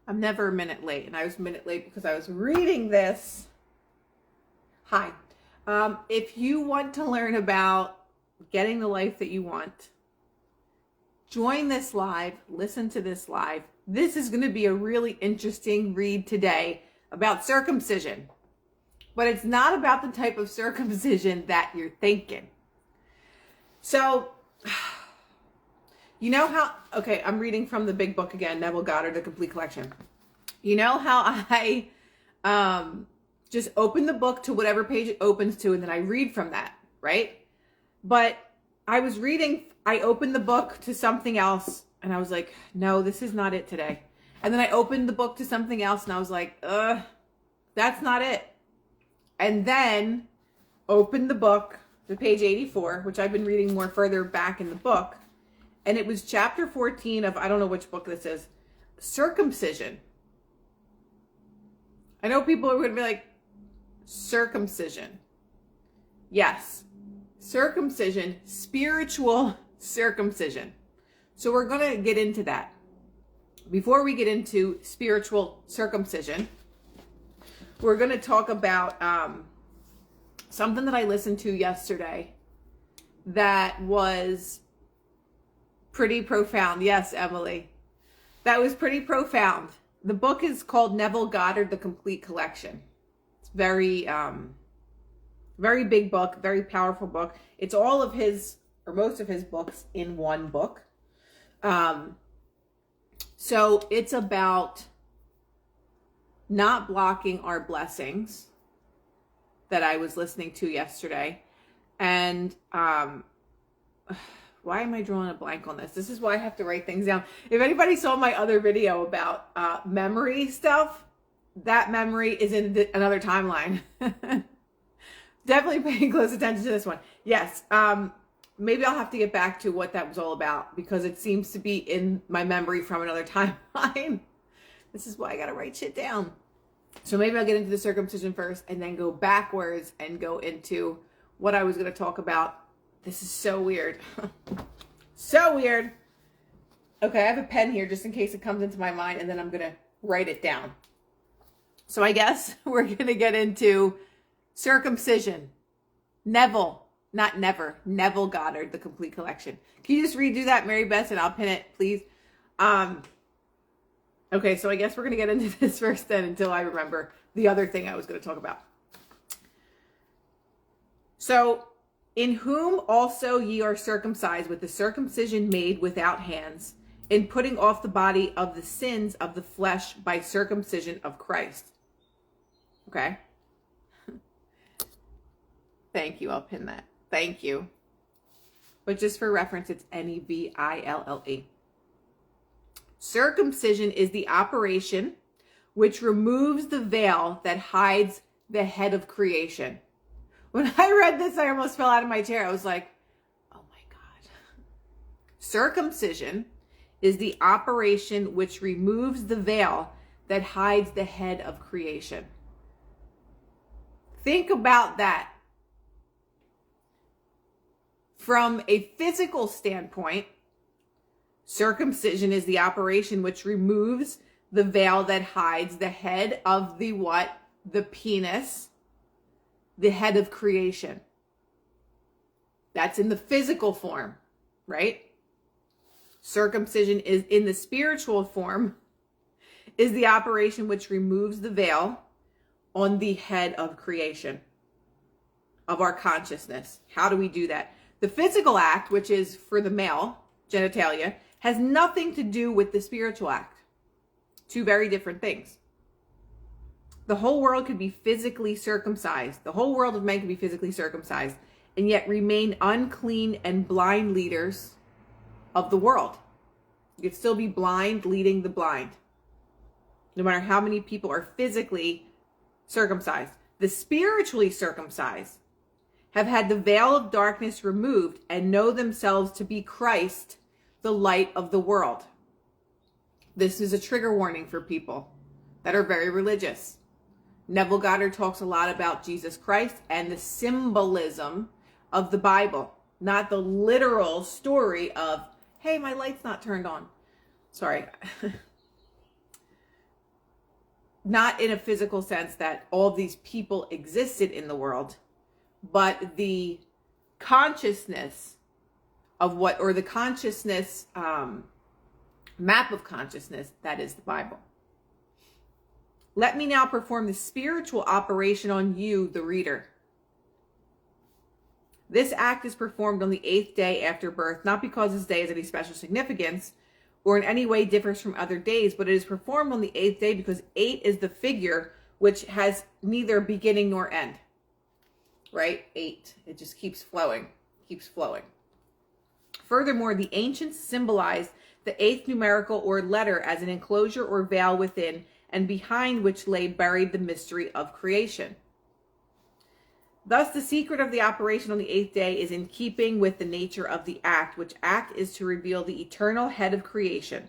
I'm never a minute late, and I was a minute late because I was reading this. Hi. If you want to learn about getting the life that you want, join this live, listen to this live. This is going to be a really interesting read today about circumcision. But it's not about the type of circumcision that you're thinking. So, you know how, okay, I'm reading from the big book again, Neville, Goddard, The Complete Collection. You know how I just open the book to whatever page it opens to, and then I read from that, right? But I was reading, I opened the book to something else, and I was like, no, this is not it today. And then I opened the book to something else, and I was like, that's not it. And then opened the book to page 84, which I've been reading more further back in the book. And it was chapter 14 of, I don't know which book this is, Circumcision. I know people are going to be like, circumcision. Yes, circumcision, spiritual circumcision. So we're going to get into that. Before we get into spiritual circumcision, we're going to talk about something that I listened to yesterday that was pretty profound. Yes, Emily. That was pretty profound. The book is called Neville, Goddard, The Complete Collection. It's very, very big book, very powerful book. It's all of his, or most of his books in one book. So it's about not blocking our blessings that I was listening to yesterday. And why am I drawing a blank on this? This is why I have to write things down. If anybody saw my other video about memory stuff, that memory is in another timeline. Definitely paying close attention to this one. Yes, maybe I'll have to get back to what that was all about because it seems to be in my memory from another timeline. This is why I got to write shit down. So maybe I'll get into the circumcision first and then go backwards and go into what I was going to talk about. This is so weird. So weird. Okay, I have a pen here just in case it comes into my mind, and then I'm going to write it down. So I guess we're going to get into circumcision. Neville, not never. Neville Goddard, The Complete Collection. Can you just redo that, Mary Beth, and I'll pin it, please? Okay, so I guess we're going to get into this first then until I remember the other thing I was going to talk about. So, in whom also ye are circumcised with the circumcision made without hands, in putting off the body of the sins of the flesh by circumcision of Christ. Okay? Thank you, I'll pin that. Thank you. But just for reference, it's Neville. Circumcision is the operation which removes the veil that hides the head of creation. When I read this, I almost fell out of my chair. I was like, oh my God. Circumcision is the operation which removes the veil that hides the head of creation. Think about that. From a physical standpoint, circumcision is the operation which removes the veil that hides the head of the what? The penis, the head of creation. That's in the physical form, right? Circumcision is in the spiritual form, is the operation which removes the veil on the head of creation, of our consciousness. How do we do that? The physical act, which is for the male, genitalia, has nothing to do with the spiritual act. Two very different things. The whole world could be physically circumcised. The whole world of men could be physically circumcised and yet remain unclean and blind leaders of the world. You could still be blind leading the blind, no matter how many people are physically circumcised. The spiritually circumcised have had the veil of darkness removed and know themselves to be Christ, the light of the world. This is a trigger warning for people that are very religious. Neville Goddard talks a lot about Jesus Christ and the symbolism of the Bible, not the literal story of, hey, my light's not turned on. Sorry. not in a physical sense that all of these people existed in the world, but the consciousness of what, or the consciousness, map of consciousness, that is the Bible. Let me now perform the spiritual operation on you, the reader. This act is performed on the 8th day after birth, not because this day has any special significance or in any way differs from other days, but it is performed on the 8th day because 8 is the figure which has neither beginning nor end. Right? 8. It just keeps flowing, keeps flowing. Furthermore, the ancients symbolized the 8th numerical or letter as an enclosure or veil within and behind which lay buried the mystery of creation. Thus, the secret of the operation on the 8th day is in keeping with the nature of the act, which act is to reveal the eternal head of creation,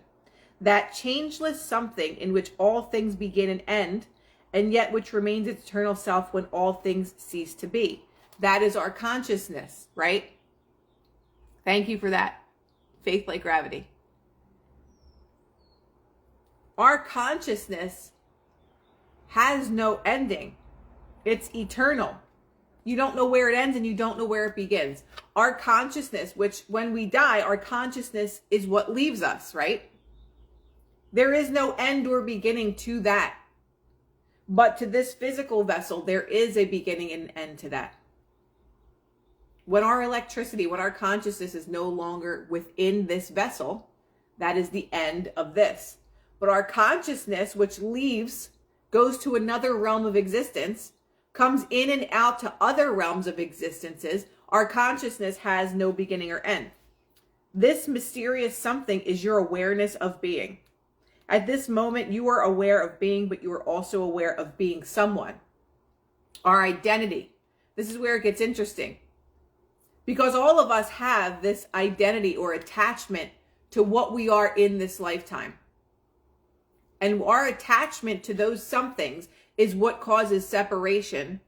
that changeless something in which all things begin and end, and yet which remains its eternal self when all things cease to be. That is our consciousness, right? Thank you for that. Faith like gravity. Our consciousness has no ending. It's eternal. You don't know where it ends and you don't know where it begins. Our consciousness, which when we die, our consciousness is what leaves us, right? There is no end or beginning to that. But to this physical vessel, there is a beginning and end to that. When our electricity, when our consciousness is no longer within this vessel, that is the end of this. But our consciousness, which leaves, goes to another realm of existence, comes in and out to other realms of existences, our consciousness has no beginning or end. This mysterious something is your awareness of being. At this moment, you are aware of being, but you are also aware of being someone. Our identity. This is where it gets interesting. Because all of us have this identity or attachment to what we are in this lifetime. And our attachment to those somethings is what causes separation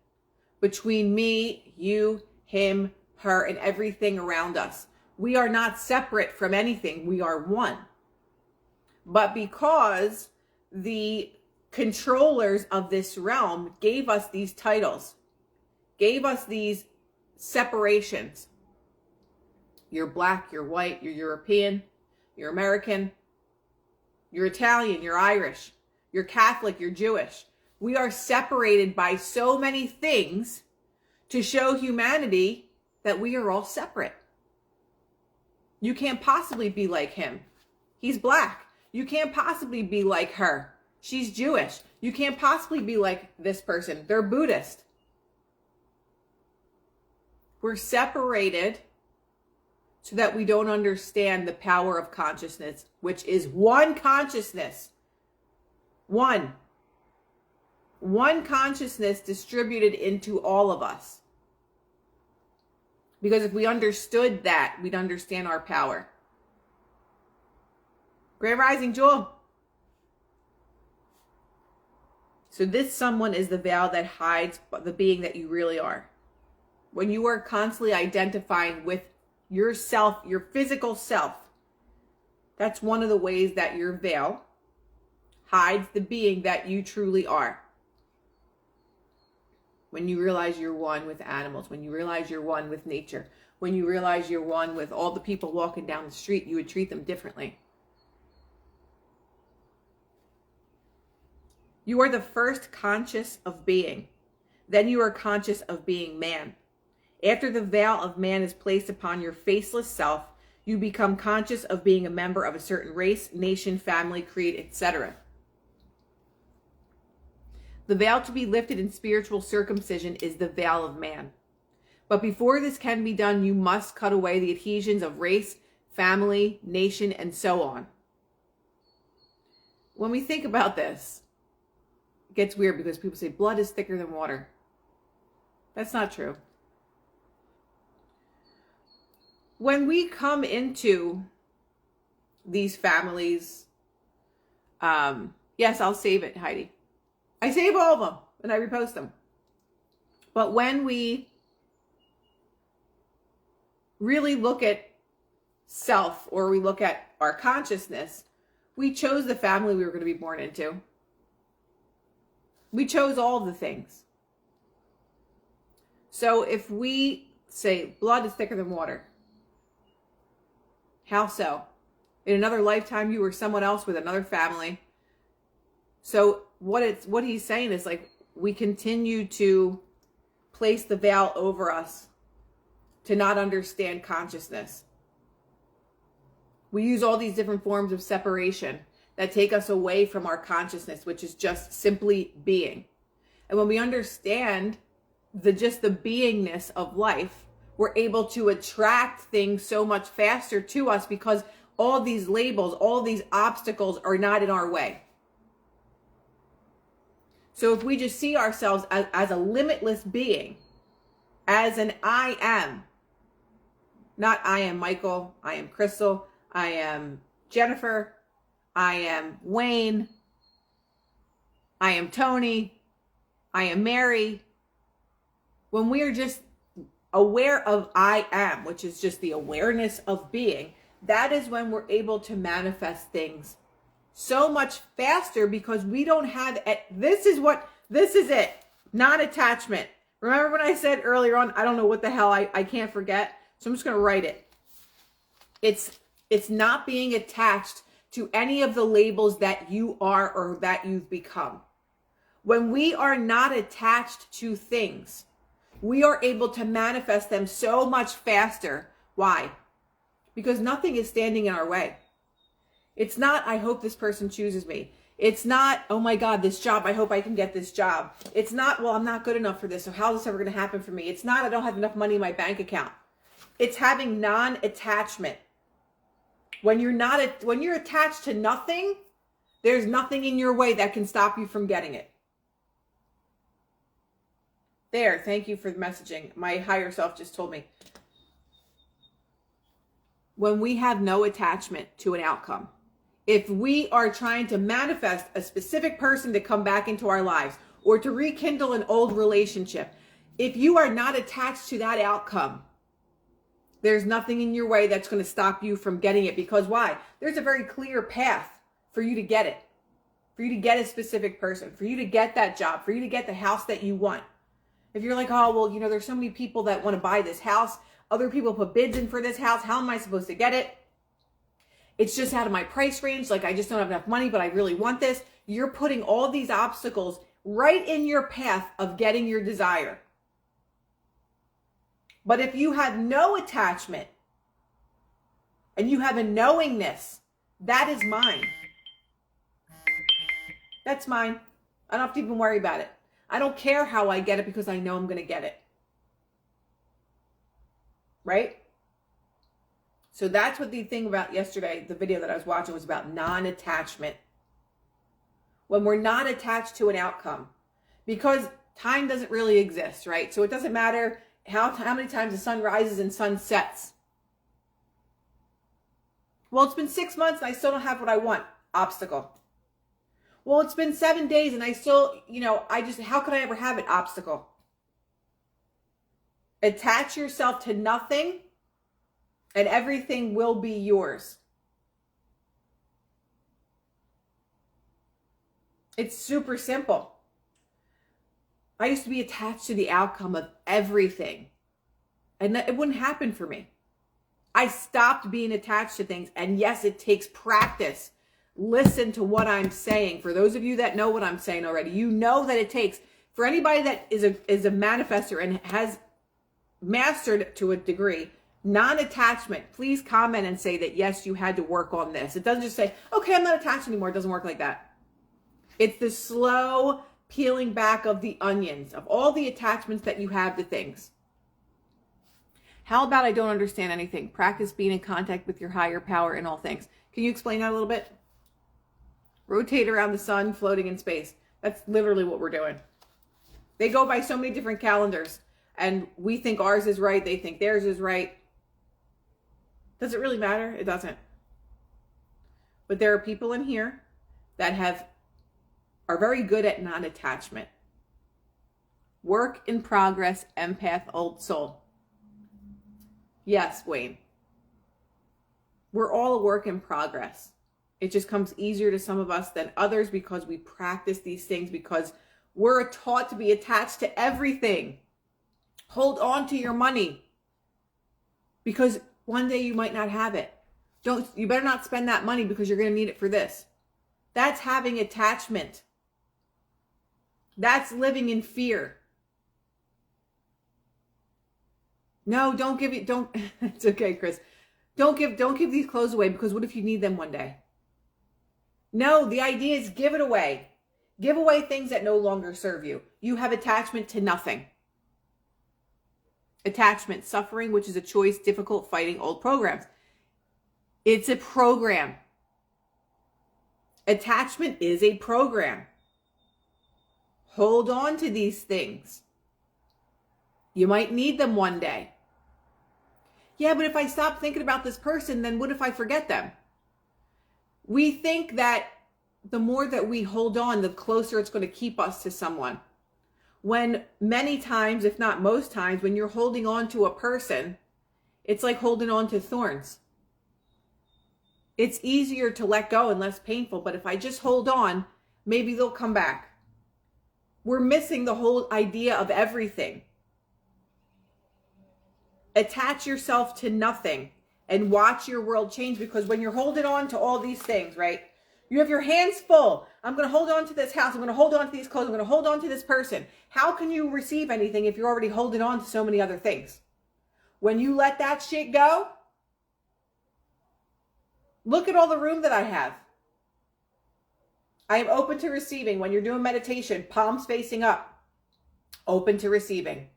between me, you, him, her, and everything around us. We are not separate from anything. We are one. But because the controllers of this realm gave us these titles, gave us these separations. You're black, you're white, you're European, you're American, you're Italian, you're Irish, you're Catholic, you're Jewish. We are separated by so many things to show humanity that we are all separate. You can't possibly be like him. He's black. You can't possibly be like her. She's Jewish. You can't possibly be like this person. They're Buddhist. We're separated so that we don't understand the power of consciousness, which is one consciousness. One consciousness distributed into all of us. Because if we understood that, we'd understand our power. Grand Rising, Jewel. So this someone is the veil that hides the being that you really are. When you are constantly identifying with yourself, your physical self, that's one of the ways that your veil hides the being that you truly are. When you realize you're one with animals, when you realize you're one with nature, when you realize you're one with all the people walking down the street, you would treat them differently. You are the first conscious of being. Then you are conscious of being man. After the veil of man is placed upon your faceless self, you become conscious of being a member of a certain race, nation, family, creed, etc. The veil to be lifted in spiritual circumcision is the veil of man. But before this can be done, you must cut away the adhesions of race, family, nation, and so on. When we think about this, it gets weird because people say blood is thicker than water. That's not true. When we come into these families, yes, I'll save it, Heidi. I save all of them and I repost them. But when we really look at self, or we look at our consciousness, we chose the family we were going to be born into. We chose all the things. So if we say blood is thicker than water, how so? In another lifetime, you were someone else with another family. So what he's saying is like, we continue to place the veil over us to not understand consciousness. We use all these different forms of separation that take us away from our consciousness, which is just simply being. And when we understand the beingness of life, we're able to attract things so much faster to us because all these labels, all these obstacles are not in our way. So if we just see ourselves as a limitless being, as an I am, not I am Michael, I am Krystal, I am Jennifer, I am Wayne, I am Tony, I am Mary. When we are just aware of I am, which is just the awareness of being, that is when we're able to manifest things so much faster because we don't have it. This is it. Non-attachment. Remember when I said earlier on, I don't know what the hell, I can't forget. So I'm just going to write it. It's not being attached to any of the labels that you are or that you've become. When we are not attached to things, we are able to manifest them so much faster. Why? Because nothing is standing in our way. It's not, I hope this person chooses me. It's not, oh my God, this job, I hope I can get this job. It's not, well, I'm not good enough for this, so how is this ever going to happen for me? It's not, I don't have enough money in my bank account. It's having non-attachment. When you're attached to nothing, there's nothing in your way that can stop you from getting it. There, thank you for the messaging. My higher self just told me. When we have no attachment to an outcome, if we are trying to manifest a specific person to come back into our lives or to rekindle an old relationship, if you are not attached to that outcome, there's nothing in your way that's going to stop you from getting it. Because why? There's a very clear path for you to get it, for you to get a specific person, for you to get that job, for you to get the house that you want. If you're like, oh, well, there's so many people that want to buy this house. Other people put bids in for this house. How am I supposed to get it? It's just out of my price range. Like, I just don't have enough money, but I really want this. You're putting all these obstacles right in your path of getting your desire. But if you have no attachment and you have a knowingness, that is mine. That's mine. I don't have to even worry about it. I don't care how I get it because I know I'm going to get it. Right? So that's what the thing about yesterday, the video that I was watching, was about non-attachment. When we're not attached to an outcome, because time doesn't really exist, right? So it doesn't matter how many times the sun rises and sun sets. Well, it's been 6 months and I still don't have what I want. Obstacle. Well, it's been 7 days and I still, how could I ever have it? Obstacle. Attach yourself to nothing and everything will be yours. It's super simple. I used to be attached to the outcome of everything, and it wouldn't happen for me. I stopped being attached to things, and yes, it takes practice. Listen to what I'm saying. For those of you that know what I'm saying already, you know that it takes, for anybody that is a manifestor and has mastered to a degree, non-attachment, please comment and say that yes, you had to work on this. It doesn't just say, okay, I'm not attached anymore. It doesn't work like that. It's the slow peeling back of the onions, of all the attachments that you have to things. How about I don't understand anything? Practice being in contact with your higher power in all things. Can you explain that a little bit? Rotate around the sun, floating in space. That's literally what we're doing. They go by so many different calendars, and we think ours is right. They think theirs is right. Does it really matter? It doesn't. But there are people in here that are very good at non-attachment. Work in progress, empath, old soul. Yes, Wayne. We're all a work in progress. It just comes easier to some of us than others because we practice these things, because We're taught to be attached to everything. Hold on to your money because one day you might not have it. You better not spend that money because you're going to need it for this. That's having attachment. That's living in fear. No, don't give it, don't, it's okay, Chris. Don't give these clothes away because what if you need them one day? No, the idea is give it away. Give away things that no longer serve you. You have attachment to nothing. Attachment, suffering, which is a choice, difficult, fighting old programs. It's a program. Attachment is a program. Hold on to these things. You might need them one day. Yeah, but if I stop thinking about this person, then what if I forget them? We think that the more that we hold on, the closer it's going to keep us to someone. When many times, if not most times, when you're holding on to a person, it's like holding on to thorns. It's easier to let go and less painful, but if I just hold on, maybe they'll come back. We're missing the whole idea of everything. Attach yourself to nothing and watch your world change, because when you're holding on to all these things, right? You have your hands full. I'm going to hold on to this house. I'm going to hold on to these clothes. I'm going to hold on to this person. How can you receive anything if you're already holding on to so many other things? When you let that shit go, look at all the room that I have. I am open to receiving. When you're doing meditation, palms facing up, open to receiving.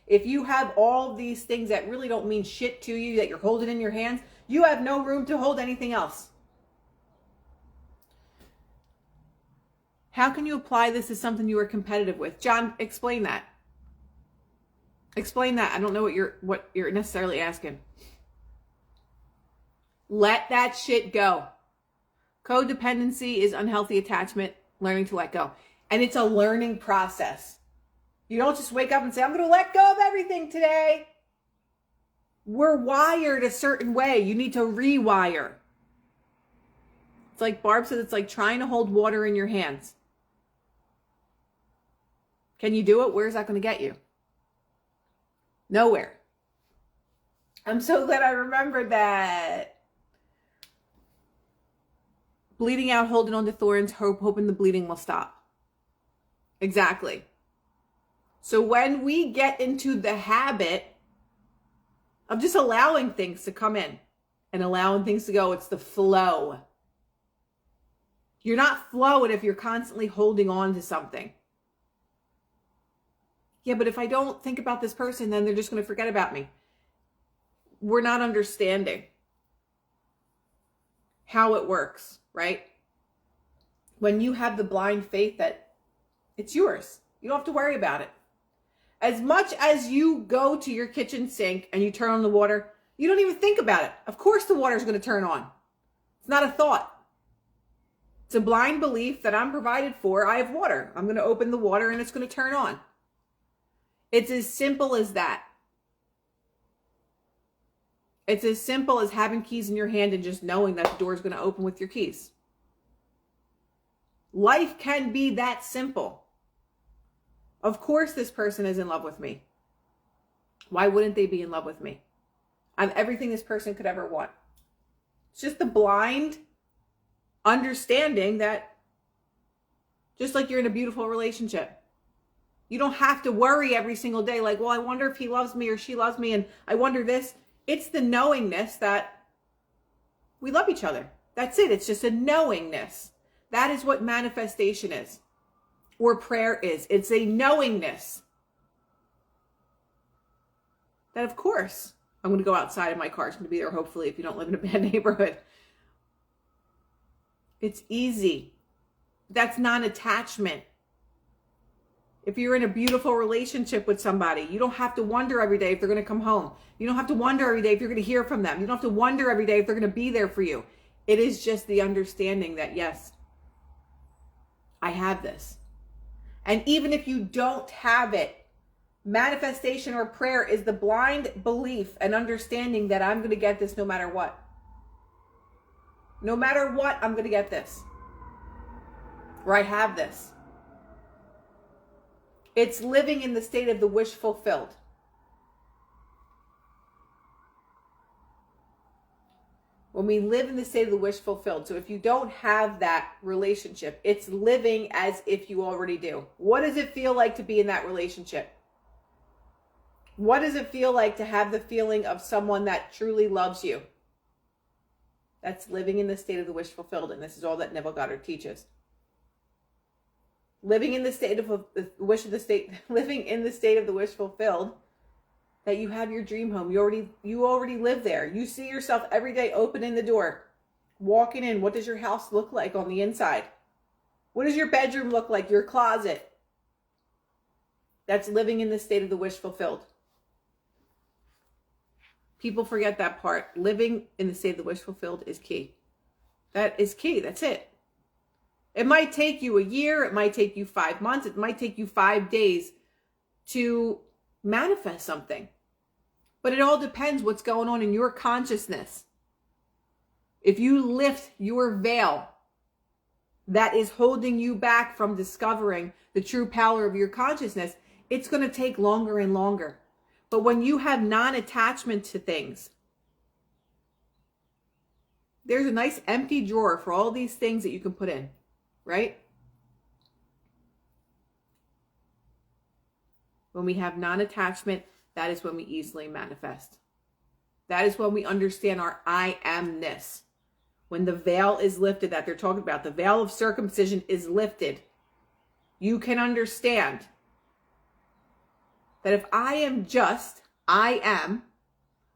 If you have all these things that really don't mean shit to you that you're holding in your hands, you have no room to hold anything else. How can you apply this as something you are competitive with? John, explain that. Explain that. I don't know what you're necessarily asking. Let that shit go. Codependency is unhealthy attachment, learning to let go. And it's a learning process. You don't just wake up and say, I'm going to let go of everything today. We're wired a certain way. You need to rewire. It's like Barb said, it's like trying to hold water in your hands. Can you do it? Where's that going to get you? Nowhere. I'm so glad I remembered that. Bleeding out, holding on to thorns, hoping the bleeding will stop. Exactly. So when we get into the habit of just allowing things to come in and allowing things to go, it's the flow. You're not flowing if you're constantly holding on to something. Yeah, but if I don't think about this person, then they're just going to forget about me. We're not understanding how it works, right? When you have the blind faith that it's yours, you don't have to worry about it. As much as you go to your kitchen sink and you turn on the water, you don't even think about it. Of course the water is going to turn on. It's not a thought. It's a blind belief that I'm provided for. I have water. I'm going to open the water and it's going to turn on. It's as simple as that. It's as simple as having keys in your hand and just knowing that the door is going to open with your keys. Life can be that simple. Of course this person is in love with me. Why wouldn't they be in love with me? I'm everything this person could ever want. It's just the blind understanding that just like you're in a beautiful relationship, you don't have to worry every single day like, well, I wonder if he loves me or she loves me, and I wonder this. It's the knowingness that we love each other. That's it. It's just a knowingness. That is what manifestation is, or prayer is. It's a knowingness that, of course, I'm going to go outside and my car's going to be there, hopefully, if you don't live in a bad neighborhood. It's easy. That's non-attachment. If you're in a beautiful relationship with somebody, you don't have to wonder every day if they're going to come home. You don't have to wonder every day if you're going to hear from them. You don't have to wonder every day if they're going to be there for you. It is just the understanding that, yes, I have this. And even if you don't have it, manifestation or prayer is the blind belief and understanding that I'm going to get this no matter what. No matter what, I'm going to get this. Or I have this. It's living in the state of the wish fulfilled. When we live in the state of the wish fulfilled. So if you don't have that relationship, it's living as if you already do. What does it feel like to be in that relationship? What does it feel like to have the feeling of someone that truly loves you? That's living in the state of the wish fulfilled. And this is all that Neville Goddard teaches. Living in the state of the wish of the state, living in the state of the wish fulfilled, that you have your dream home. You already live there. You see yourself every day opening the door, walking in. What does your house look like on the inside? What does your bedroom look like? Your closet. That's living in the state of the wish fulfilled. People forget that part. Living in the state of the wish fulfilled is key. That is key. That's it. It might take you a year. It might take you 5 months. It might take you 5 days to manifest something. But it all depends what's going on in your consciousness. If you lift your veil that is holding you back from discovering the true power of your consciousness, it's going to take longer and longer. But when you have non-attachment to things, there's a nice empty drawer for all these things that you can put in, right? When we have non-attachment, that is when we easily manifest. That is when we understand our I amness. When the veil is lifted that they're talking about, the veil of circumcision is lifted. You can understand that if I am just, I am,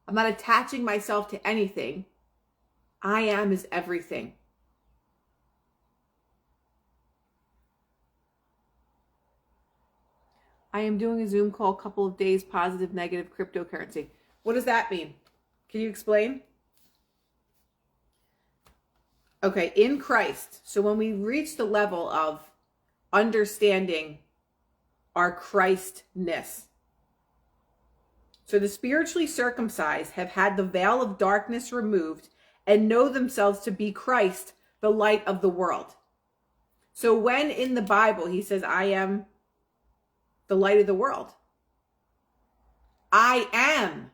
I'm not attaching myself to anything. I am is everything. I am doing a Zoom call, couple of days, positive, negative cryptocurrency. What does that mean? Can you explain? Okay, in Christ. So when we reach the level of understanding our Christness. So the spiritually circumcised have had the veil of darkness removed and know themselves to be Christ, the light of the world. So when in the Bible he says, I am the light of the world, I am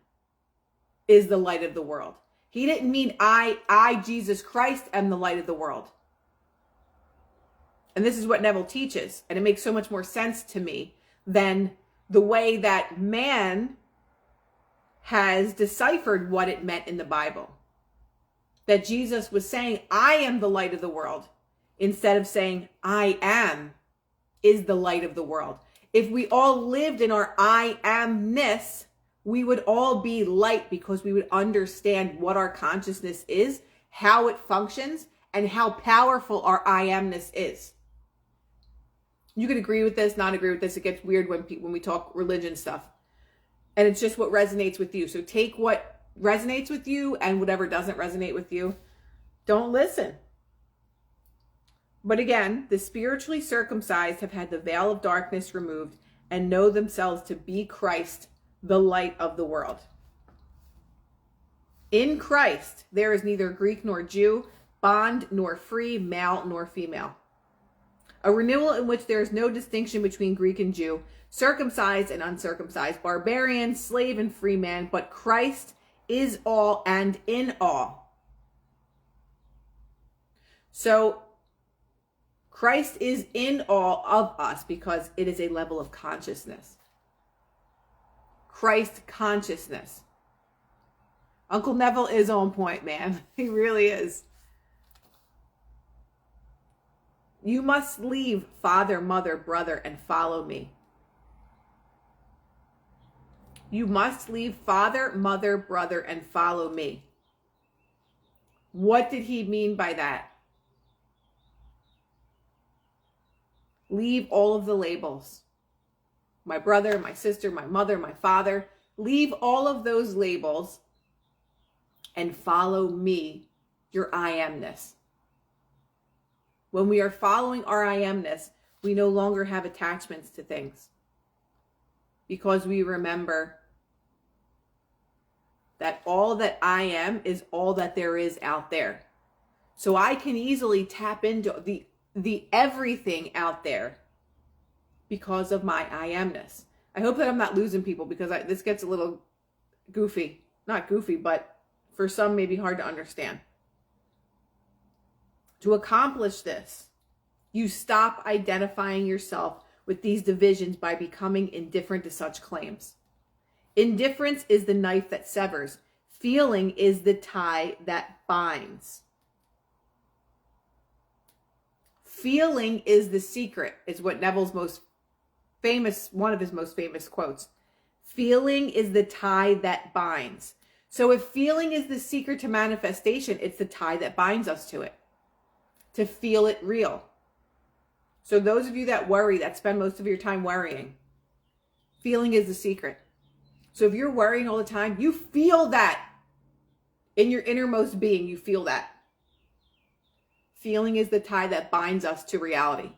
is the light of the world. He didn't mean I, Jesus Christ, am the light of the world. And this is what Neville teaches. And it makes so much more sense to me than the way that man has deciphered what it meant in the Bible. That Jesus was saying, I am the light of the world, instead of saying, I am is the light of the world. If we all lived in our I amness, we would all be light because we would understand what our consciousness is, how it functions, and how powerful our I amness is. You can agree with this, not agree with this. It gets weird when we talk religion stuff. And it's just what resonates with you. So take what resonates with you, and whatever doesn't resonate with you, don't listen. But again, the spiritually circumcised have had the veil of darkness removed and know themselves to be Christ, the light of the world. In Christ, there is neither Greek nor Jew, bond nor free, male nor female. A renewal in which there is no distinction between Greek and Jew, circumcised and uncircumcised, barbarian, slave and free man, but Christ is all and in all. So Christ is in all of us because it is a level of consciousness. Christ consciousness. Uncle Neville is on point, man. He really is. You must leave father, mother, brother, and follow me. You must leave father, mother, brother, and follow me. What did he mean by that? Leave all of the labels. My brother, my sister, my mother, my father. Leave all of those labels and follow me, your I amness. When we are following our I amness, we no longer have attachments to things because we remember that all that I am is all that there is out there. So I can easily tap into the everything out there because of my I amness. I hope that I'm not losing people because this gets a little goofy. Not goofy, but for some maybe hard to understand. To accomplish this, you stop identifying yourself with these divisions by becoming indifferent to such claims. Indifference is the knife that severs. Feeling is the tie that binds. Feeling is the secret, is what Neville's one of his most famous quotes. Feeling is the tie that binds. So if feeling is the secret to manifestation, it's the tie that binds us to it. To feel it real. So those of you that worry, that spend most of your time worrying, feeling is the secret. So if you're worrying all the time, you feel that. In your innermost being, you feel that. Feeling is the tie that binds us to reality,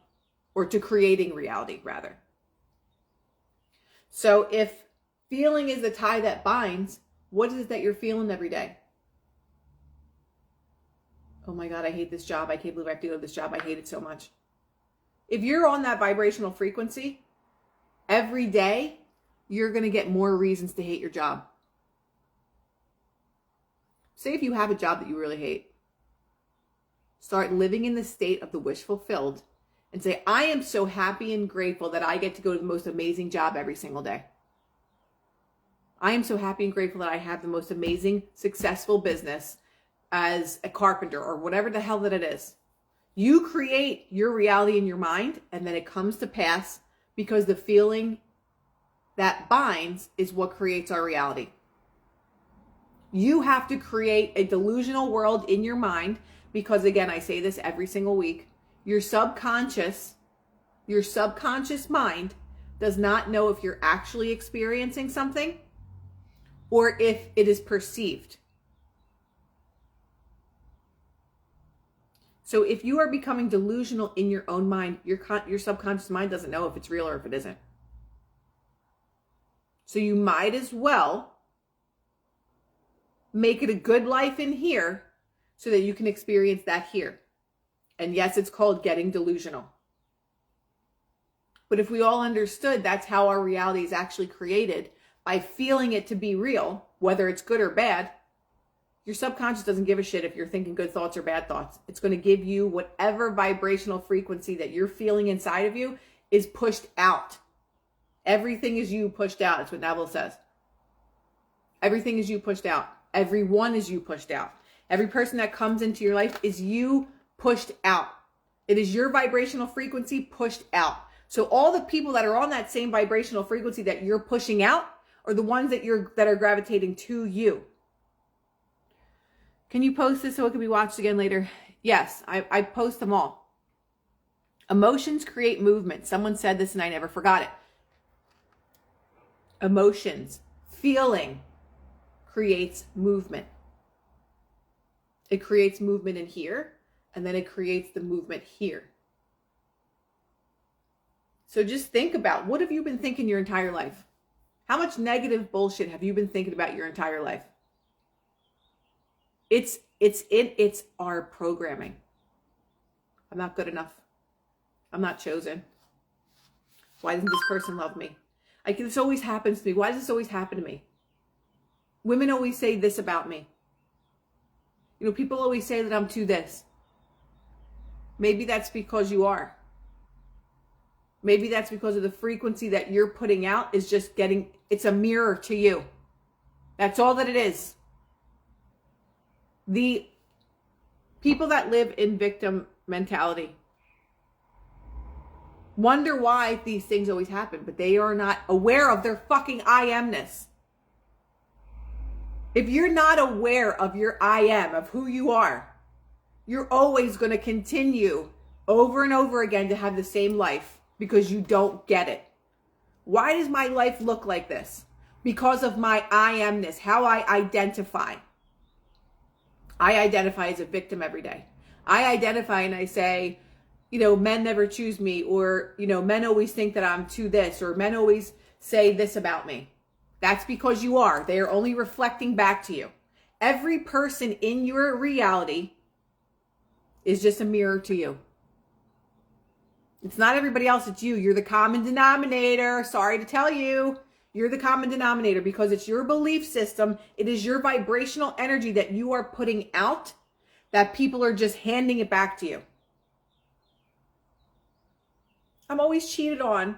or to creating reality, rather. So if feeling is the tie that binds, what is it that you're feeling every day? Oh my God, I hate this job. I can't believe I have to go to this job. I hate it so much. If you're on that vibrational frequency, every day, you're going to get more reasons to hate your job. Say if you have a job that you really hate. Start living in the state of the wish fulfilled and say, I am so happy and grateful that I get to go to the most amazing job every single day. I am so happy and grateful that I have the most amazing, successful business as a carpenter or whatever the hell that it is. You create your reality in your mind, and then it comes to pass because the feeling that binds is what creates our reality. You have to create a delusional world in your mind because, again, I say this every single week, your subconscious mind does not know if you're actually experiencing something or if it is perceived. So if you are becoming delusional in your own mind, your subconscious mind doesn't know if it's real or if it isn't. So you might as well make it a good life in here so that you can experience that here. And yes, it's called getting delusional. But if we all understood that's how our reality is actually created, by feeling it to be real, whether it's good or bad, your subconscious doesn't give a shit if you're thinking good thoughts or bad thoughts. It's going to give you whatever vibrational frequency that you're feeling inside of you is pushed out. Everything is you pushed out. That's what Neville says. Everything is you pushed out. Everyone is you pushed out. Every person that comes into your life is you pushed out. It is your vibrational frequency pushed out. So all the people that are on that same vibrational frequency that you're pushing out are the ones that are gravitating to you. Can you post this so it can be watched again later? Yes, I post them all. Emotions create movement. Someone said this and I never forgot it. Emotions, feeling creates movement. It creates movement in here, and then it creates the movement here. So just think about, what have you been thinking your entire life? How much negative bullshit have you been thinking about your entire life? It's our programming. I'm not good enough. I'm not chosen. Why doesn't this person love me? This always happens to me. Why does this always happen to me? Women always say this about me. You know, people always say that I'm too this. Maybe that's because you are. Maybe that's because of the frequency that you're putting out is just it's a mirror to you. That's all that it is. The people that live in victim mentality wonder why these things always happen, but they are not aware of their fucking I amness. If you're not aware of your I am, of who you are, you're always going to continue over and over again to have the same life because you don't get it. Why does my life look like this? Because of my I amness, how I identify. I identify as a victim every day. I identify and I say, you know, men never choose me, or, you know, men always think that I'm too this, or men always say this about me. That's because you are. They are only reflecting back to you. Every person in your reality is just a mirror to you. It's not everybody else, it's you. You're the common denominator. Sorry to tell you. You're the common denominator because it's your belief system. It is your vibrational energy that you are putting out that people are just handing it back to you. I'm always cheated on.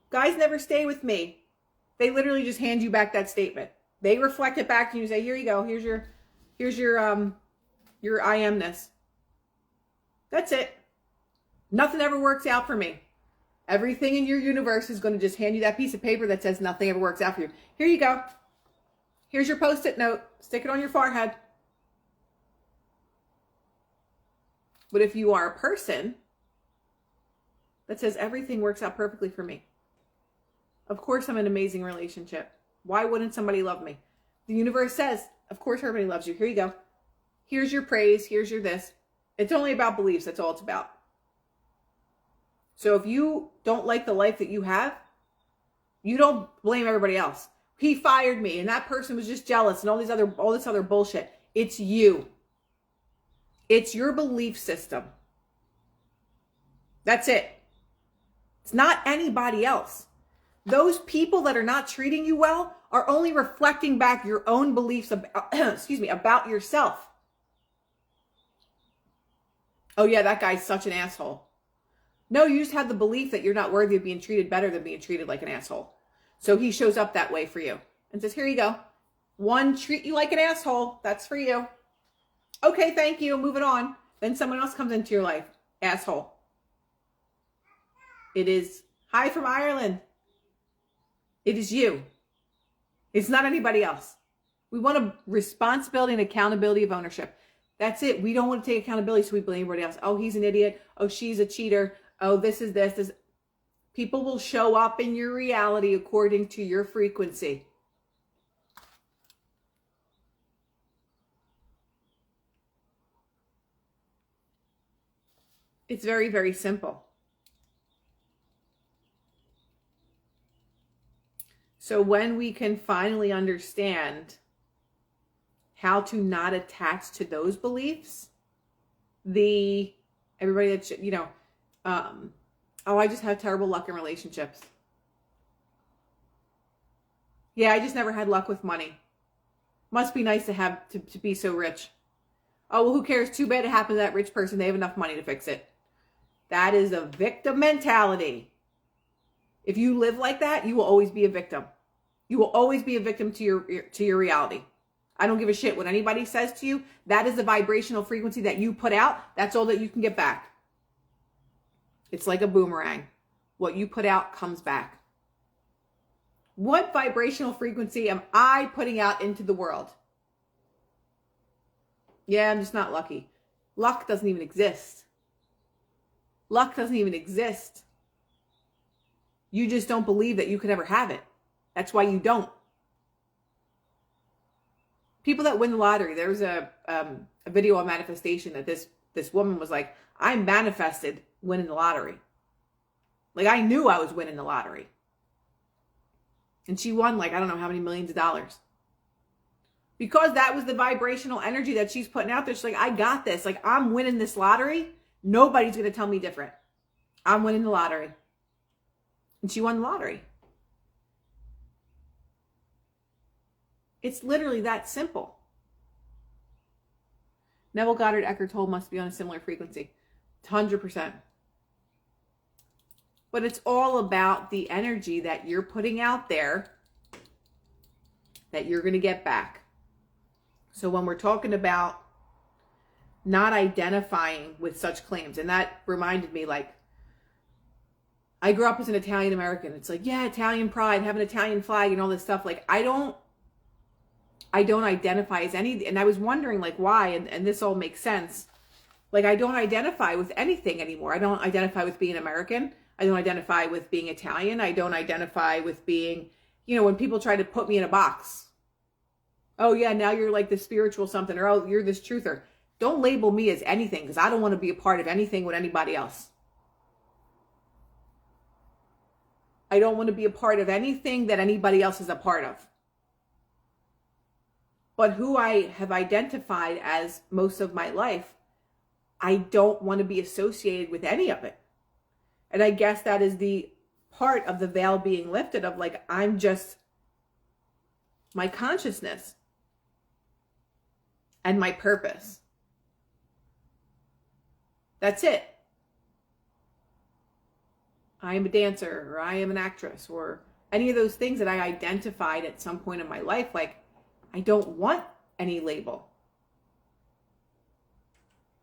Guys never stay with me. They literally just hand you back that statement. They reflect it back to you and say, here you go. Here's your I amness. That's it. Nothing ever works out for me. Everything in your universe is going to just hand you that piece of paper that says nothing ever works out for you. Here you go. Here's your Post-it note. Stick it on your forehead. But if you are a person that says everything works out perfectly for me, of course I'm in an amazing relationship. Why wouldn't somebody love me? The universe says, of course everybody loves you. Here you go. Here's your praise. Here's your this. It's only about beliefs. That's all it's about. So if you don't like the life that you have, you don't blame everybody else. He fired me and that person was just jealous and all this other bullshit. It's you. It's your belief system. That's it. It's not anybody else. Those people that are not treating you well are only reflecting back your own beliefs about, about yourself. Oh yeah, that guy's such an asshole. No, you just have the belief that you're not worthy of being treated better than being treated like an asshole. So he shows up that way for you and says, here you go. One, treat you like an asshole. That's for you. Okay, thank you. Moving on. Then someone else comes into your life. Asshole. It is, hi from Ireland. It is you. It's not anybody else. We want a responsibility and accountability of ownership. That's it. We don't want to take accountability, so we blame everybody else. Oh, he's an idiot. Oh, she's a cheater. Oh, this is this. People will show up in your reality according to your frequency. It's very, very simple. So when we can finally understand how to not attach to those beliefs, everybody that, oh, I just have terrible luck in relationships. Yeah, I just never had luck with money. Must be nice to have, to be so rich. Oh, well, who cares? Too bad it happened to that rich person. They have enough money to fix it. That is a victim mentality. If you live like that, you will always be a victim. You will always be a victim to your reality. I don't give a shit what anybody says to you. That is the vibrational frequency that you put out. That's all that you can get back. It's like a boomerang. What you put out comes back. What vibrational frequency am I putting out into the world? Yeah, I'm just not lucky. Luck doesn't even exist. Luck doesn't even exist. You just don't believe that you could ever have it. That's why you don't. People that win the lottery, there was a video on manifestation that this woman was like, I manifested winning the lottery. Like, I knew I was winning the lottery. And she won like, I don't know how many millions of dollars. Because that was the vibrational energy that she's putting out there. She's like, I got this. Like, I'm winning this lottery. Nobody's going to tell me different. I'm winning the lottery. And she won the lottery. It's literally that simple. Neville, Goddard, Eckhart Tolle must be on a similar frequency. 100%. But it's all about the energy that you're putting out there that you're going to get back. So when we're talking about not identifying with such claims, and that reminded me, like, I grew up as an Italian American. It's like, yeah, Italian pride, have an Italian flag and all this stuff. Like, I don't identify as any, and I was wondering like why, and this all makes sense. Like, I don't identify with anything anymore. I don't identify with being American. I don't identify with being Italian. I don't identify with being, when people try to put me in a box. Oh yeah, now you're like the spiritual something, or oh, you're this truther. Don't label me as anything, because I don't want to be a part of anything with anybody else. I don't want to be a part of anything that anybody else is a part of. But who I have identified as most of my life, I don't want to be associated with any of it. And I guess that is the part of the veil being lifted of like, I'm just my consciousness and my purpose. That's it. I am a dancer, or I am an actress, or any of those things that I identified at some point in my life. Like, I don't want any label.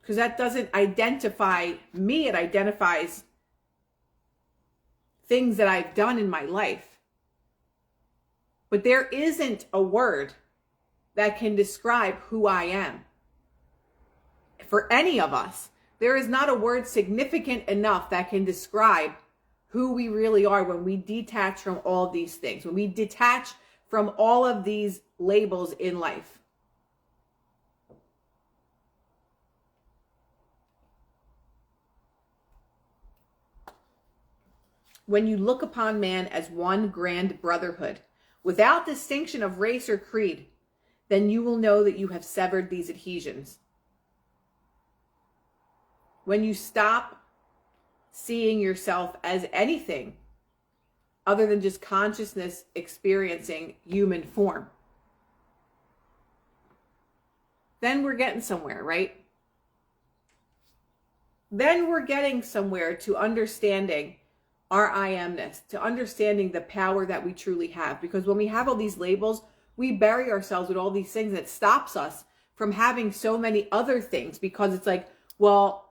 Because that doesn't identify me. It identifies things that I've done in my life. But there isn't a word that can describe who I am. For any of us, there is not a word significant enough that can describe who we really are when we detach from all of these things, when we detach from all of these labels in life. When you look upon man as one grand brotherhood, without distinction of race or creed, then you will know that you have severed these adhesions. When you stop seeing yourself as anything other than just consciousness experiencing human form, then we're getting somewhere, right? Then we're getting somewhere to understanding our I amness, to understanding the power that we truly have. Because when we have all these labels, we bury ourselves with all these things that stops us from having so many other things, because it's like, well,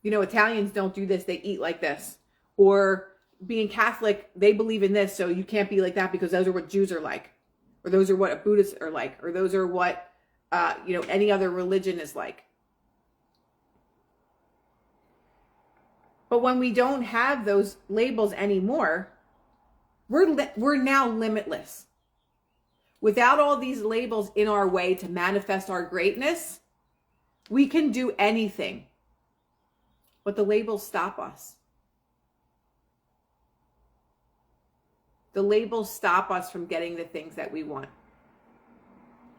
you know, Italians don't do this, they eat like this. Or being Catholic, they believe in this, so you can't be like that because those are what Jews are like. Or those are what Buddhists are like. Or those are what, any other religion is like. But when we don't have those labels anymore, we're now limitless. Without all these labels in our way to manifest our greatness, we can do anything. But the labels stop us. The labels stop us from getting the things that we want.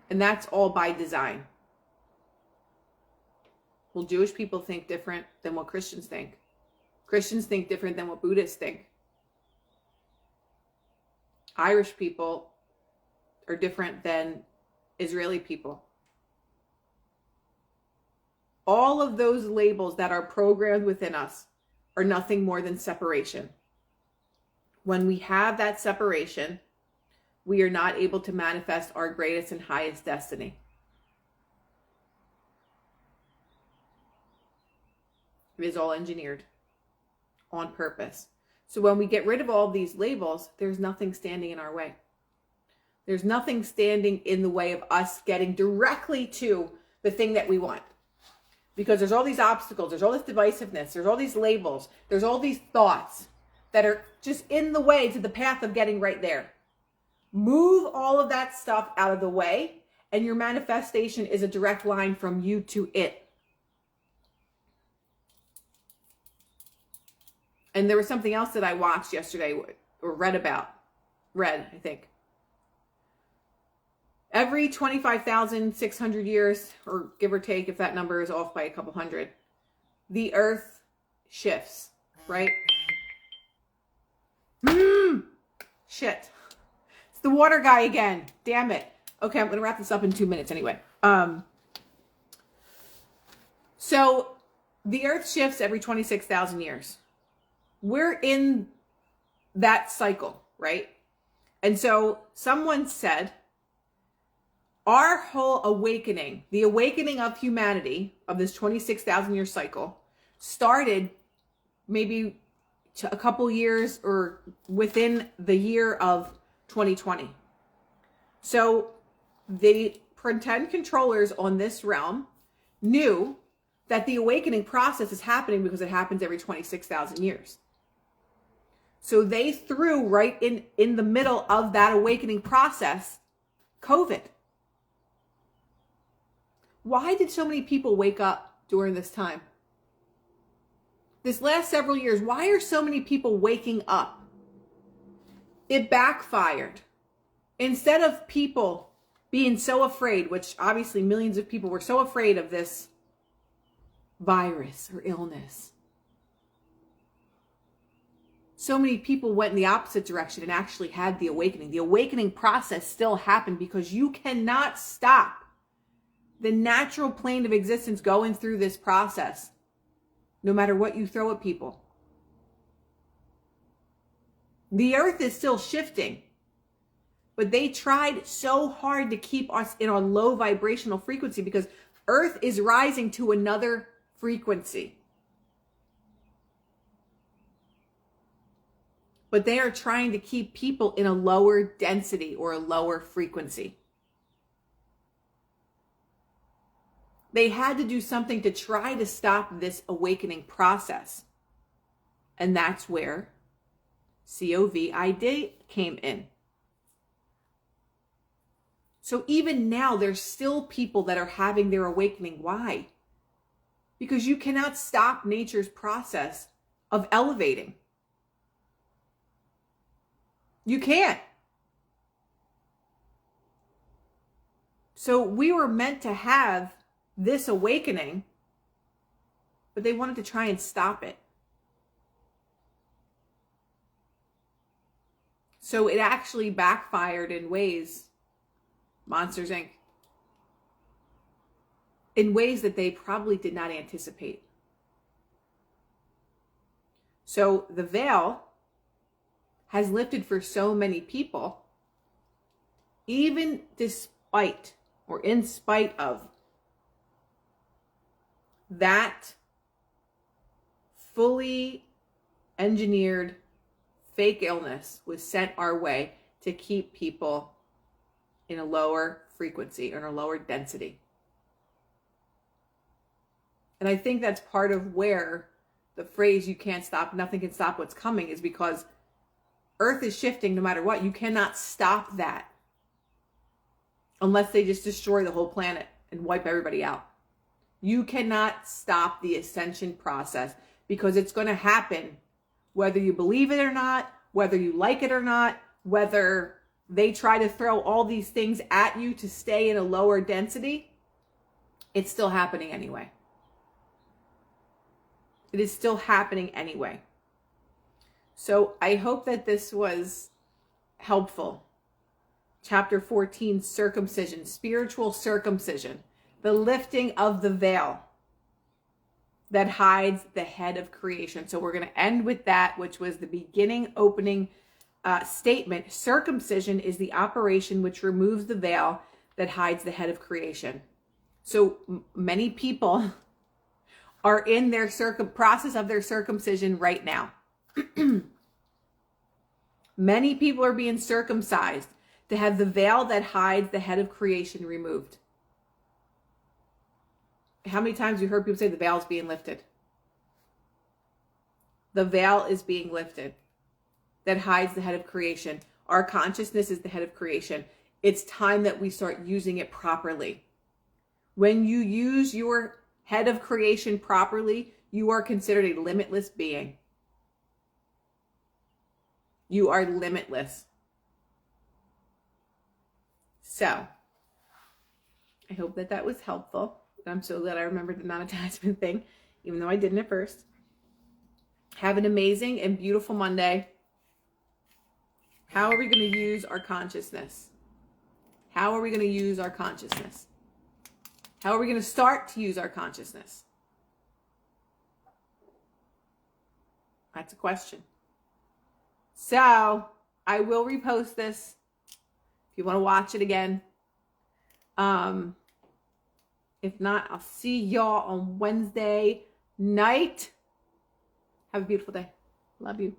And that's all by design. Well, Jewish people think different than what Christians think. Christians think different than what Buddhists think. Irish people are different than Israeli people. All of those labels that are programmed within us are nothing more than separation. When we have that separation, we are not able to manifest our greatest and highest destiny. It is all engineered on purpose. So when we get rid of all these labels, there's nothing standing in our way. There's nothing standing in the way of us getting directly to the thing that we want. Because there's all these obstacles, there's all this divisiveness, there's all these labels, there's all these thoughts that are just in the way to the path of getting right there. Move all of that stuff out of the way, and your manifestation is a direct line from you to it. And there was something else that I watched yesterday, or read, I think. Every 25,600 years, or give or take, if that number is off by a couple hundred, the earth shifts, right? Shit. It's the water guy again. Damn it. Okay, I'm going to wrap this up in 2 minutes anyway. So the earth shifts every 26,000 years. We're in that cycle, right? And so someone said, our whole awakening, the awakening of humanity, of this 26,000 year cycle, started maybe a couple years or within the year of 2020. So the pretend controllers on this realm knew that the awakening process is happening because it happens every 26,000 years. So they threw right in the middle of that awakening process, COVID. Why did so many people wake up during this time? This last several years, why are so many people waking up? It backfired. Instead of people being so afraid, which obviously millions of people were so afraid of this virus or illness, so many people went in the opposite direction and actually had the awakening. The awakening process still happened because you cannot stop the natural plane of existence going through this process, no matter what you throw at people. The earth is still shifting, but they tried so hard to keep us in a low vibrational frequency because earth is rising to another frequency. But they are trying to keep people in a lower density or a lower frequency. They had to do something to try to stop this awakening process. And that's where COVID came in. So even now, there's still people that are having their awakening. Why? Because you cannot stop nature's process of elevating. You can't. So we were meant to have this awakening, but they wanted to try and stop it. So it actually backfired in ways, Monsters Inc., in ways that they probably did not anticipate. So the veil has lifted for so many people, even despite or in spite of that fully engineered fake illness was sent our way to keep people in a lower frequency or in a lower density. And I think that's part of where the phrase "you can't stop, nothing can stop what's coming" is because earth is shifting no matter what. You cannot stop that unless they just destroy the whole planet and wipe everybody out. You cannot stop the ascension process because it's going to happen whether you believe it or not, whether you like it or not, whether they try to throw all these things at you to stay in a lower density. It's still happening anyway. It is still happening anyway. So I hope that this was helpful. Chapter 14, circumcision, spiritual circumcision, the lifting of the veil that hides the head of creation. So we're going to end with that, which was the beginning opening statement. Circumcision is the operation which removes the veil that hides the head of creation. So many people are in their process of their circumcision right now. Many people are being circumcised to have the veil that hides the head of creation removed. How many times have you heard people say the veil is being lifted? The veil is being lifted that hides the head of creation. Our consciousness is the head of creation. It's time that we start using it properly. When you use your head of creation properly, you are considered a limitless being. You are limitless. So, I hope that that was helpful. I'm so glad I remembered the non-attachment thing, even though I didn't at first. Have an amazing and beautiful Monday. How are we going to use our consciousness? How are we going to use our consciousness? How are we going to start to use our consciousness? That's a question. So, I will repost this if you want to watch it again. If not, I'll see y'all on Wednesday night. Have a beautiful day. Love you.